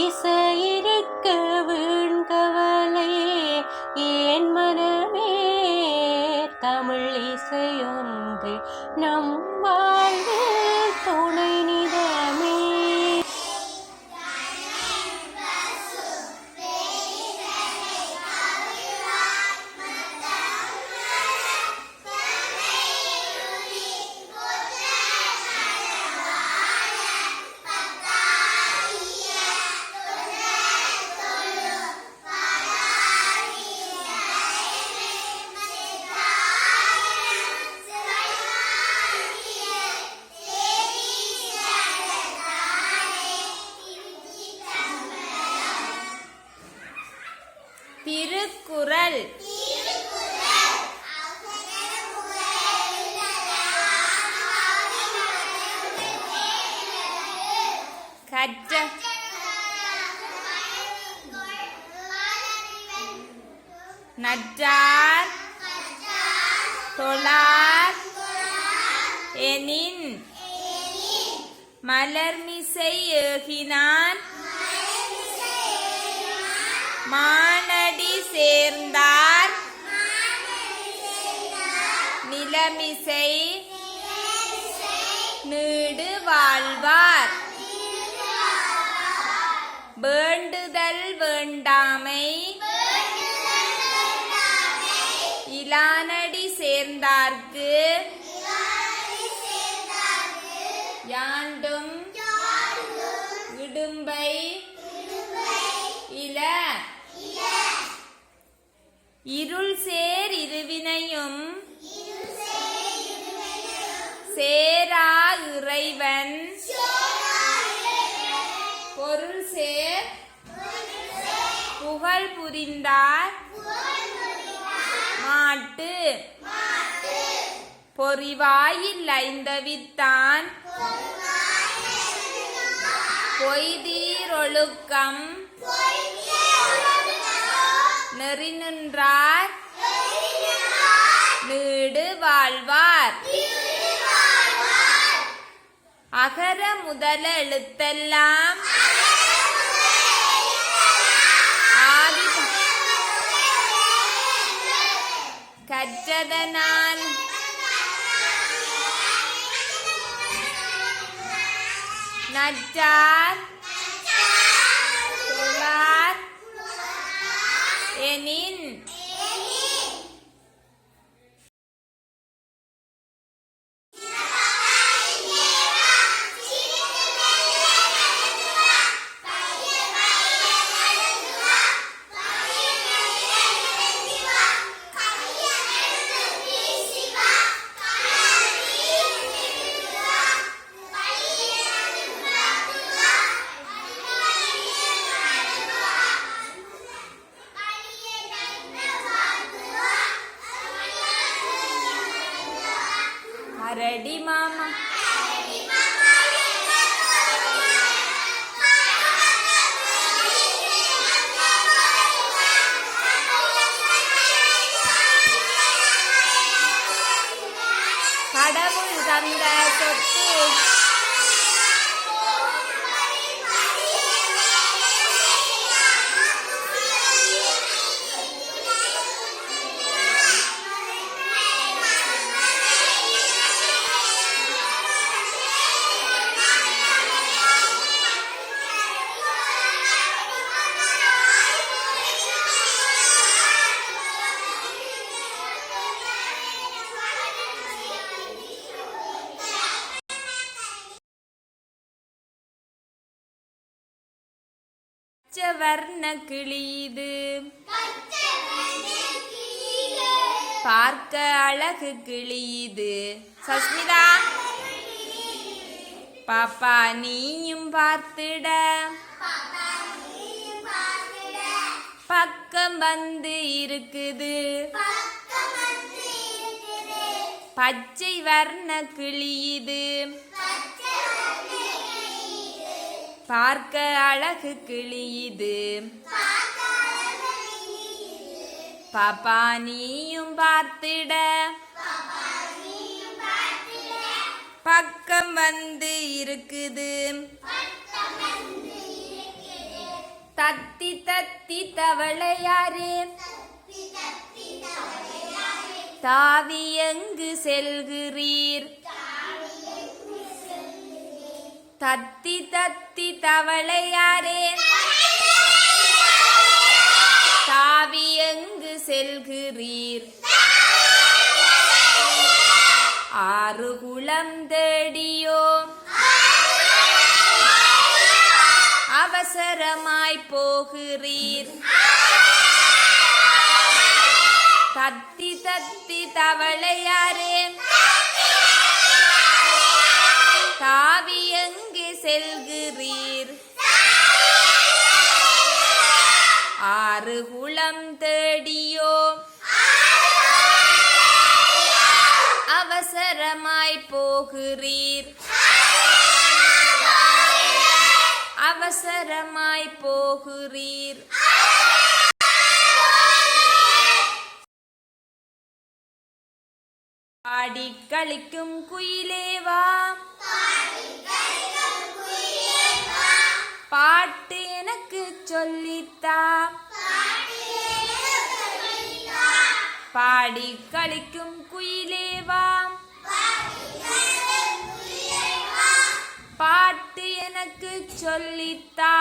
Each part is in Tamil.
இசையிருக்க வீண்கவலை ஏன் மனமே தமிழ் இசையொன்று நம் வாழ்வில் துணை நிதமே. திருக்குறள். கற்ற நற்றார் தொழார் எனின் மலர்மிசை ஏகினான் மானடி சேர்ந்தார் நிலமிசை நீடு வாழ்வார். வேண்டுதல் வேண்டாமை இலானடி சேர்ந்தார்க்கு யாண்டும் இடும்பை இல. இருள் சேர் இருவினையும் சேரா இறைவன் பொருள் சேர் புகழ் புரிந்தார் மாட்டு பொறிவாயில் ஐந்தவித்தான் பொய்தீரொழுக்கம் நெறி நின்றார் நீடு வாழ்வார். அகர முதல எழுத்தெல்லாம் ஆதி கற்றதனால் நற்றார் தொழார் எனின் அரடி மாமா கடவுள் தந்த சொத்து வர்ண கிளியுது பார்க்க அழகு கிளியுது. சஸ்மிதா பாப்பா நீயும் பார்த்திட பக்கம் வந்து இருக்குது பச்சை வர்ண கிளியுது பார்க்க அழகு கிளியுது. பாப்பா நீயும் பார்த்திட பக்கம் வந்து இருக்குது தத்தி தத்தி தவளையாரே தாவி எங்கு செல்கிறீர் தத்தி தத்தி தவளையாரே தாவி எங்கு செல்கிறீர் ஆறு குளம் தேடியோ அவசரமாய் போகிறீர் தத்தி தத்தி தவளையாரே தாவி எங்கே செல்கிறீர் ஆறு குளம் தேடியோ அவசரமாய் போகிறீர் அவசரமாய் போகிறீர் பாடி களிக்கும் குயிலேவா பாட்டு எனக்கு சொல்லித்தா பாடி களிக்கும் குயிலேவா பாட்டு எனக்கு சொல்லித்தா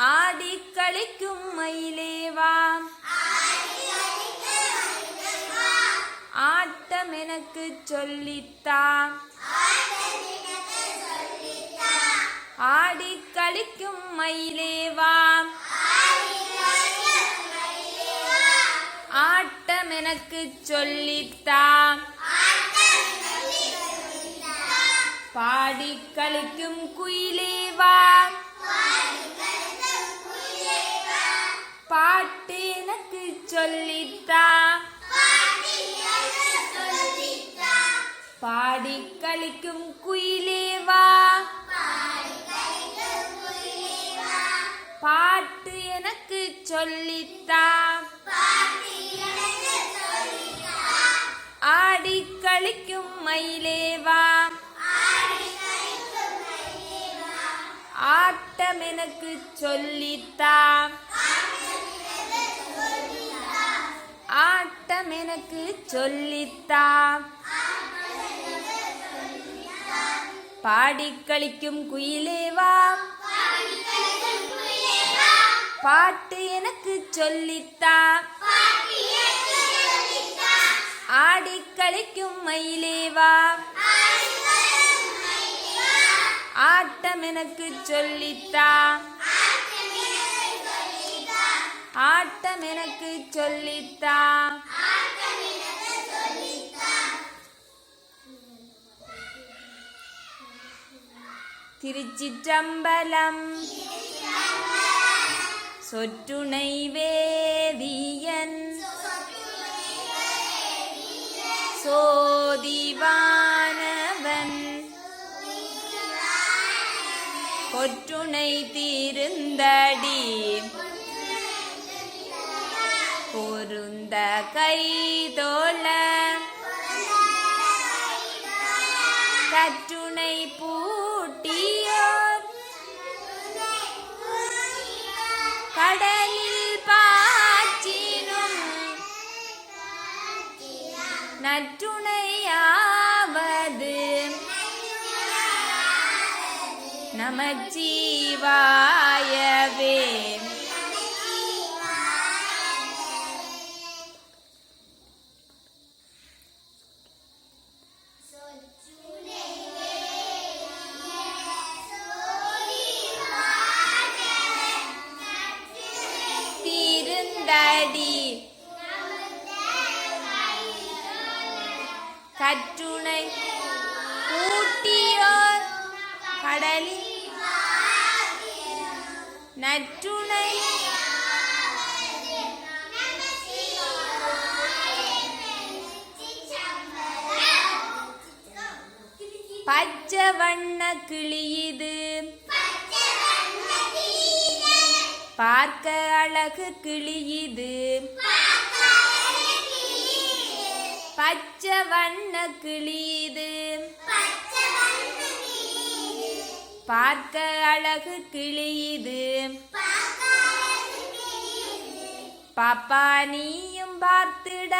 ஆடி களிக்கும் மயிலேவா ஆட்டம் எனக்கு சொல்லித்தா ஆடி களிக்கும் மயிலேவா ஆட்டம் எனக்கு சொல்லித்தா பாடி களிக்கும் குயிலேவா பாட்டு எனக்கு சொல்லித்தா பாடி களிக்கும் குயிலேவா பாட்டு எனக்கு சொல்லித்தா ஆடி களிக்கும் மயிலேவா ஆட்டம் எனக்கு சொல்லித்தா ஆட்டம் எனக்கு சொல்லித்தா பாடி களிக்கும் குயிலேவா பாட்டு எனக்கு சொல்லித்தா ஆடி களிக்கும் மயிலேவா ஆட்டம் எனக்கு சொல்லித்தா ஆட்டம் எனக்கு சொல்லித்தா திருச்சிற்றம்பலம் சொற்றுணை வேதியன் சோதிவானவன் கொற்றுணை தீர்ந்தடி பொருந்த கைதோள கற்றுணை பூட்டியோர் கடலில் பாய்ச்சினும் நற்றுணையாவது நமச்சிவாயவே. திருந்தடி கற்றுணை பூட்டியோர் கடலில் நற்றுணை பச்சை வண்ண கிளியுது பார்க்க அழகு கிளியுது பச்சை வண்ண கிளியுது பார்க்க அழகு கிளி இது. பாப்பா நீயும் பார்த்திட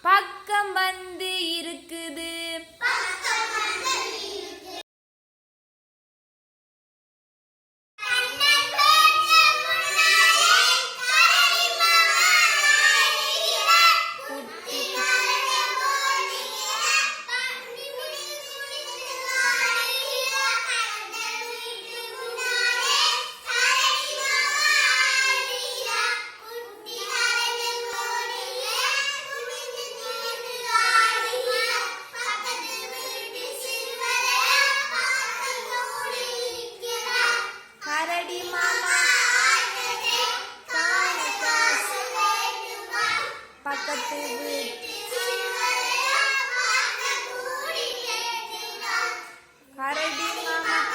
பக்கம் வந்து இருக்குது. பக்கத்து கரடி மாமா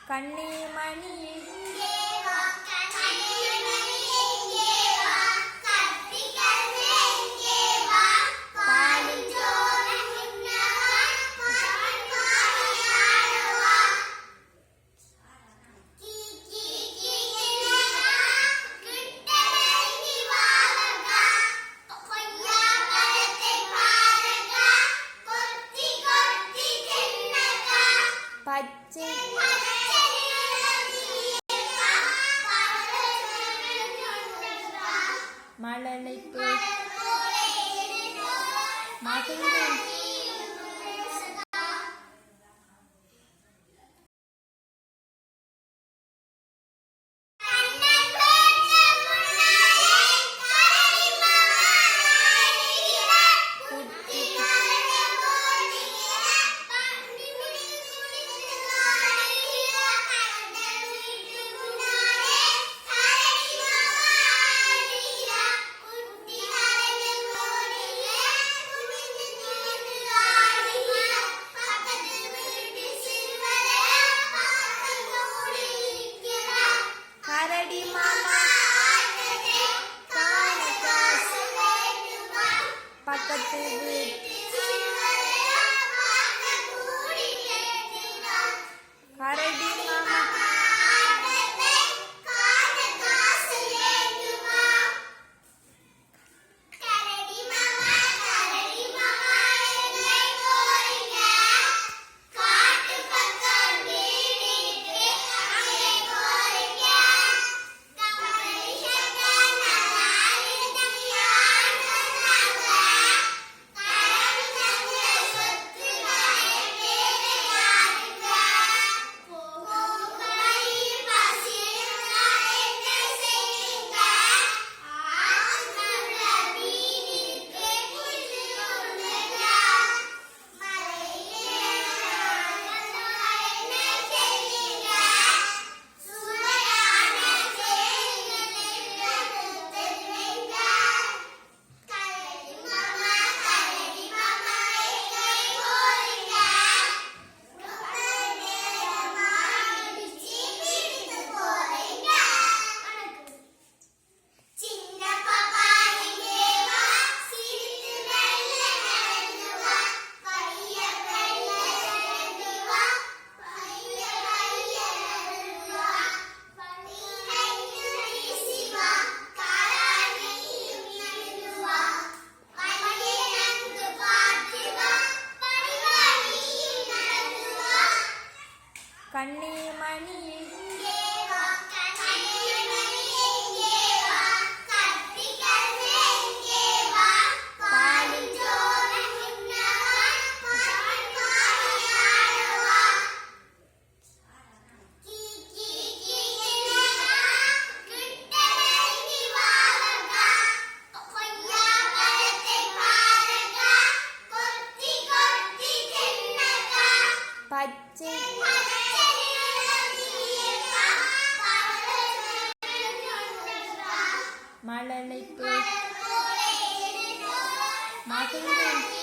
கண்ணி மணி பச்சை மழலை மகிழ்ந்து கண்ணிமணி பாலில் பச்சை மழலைப்பு மகிழ்ந்து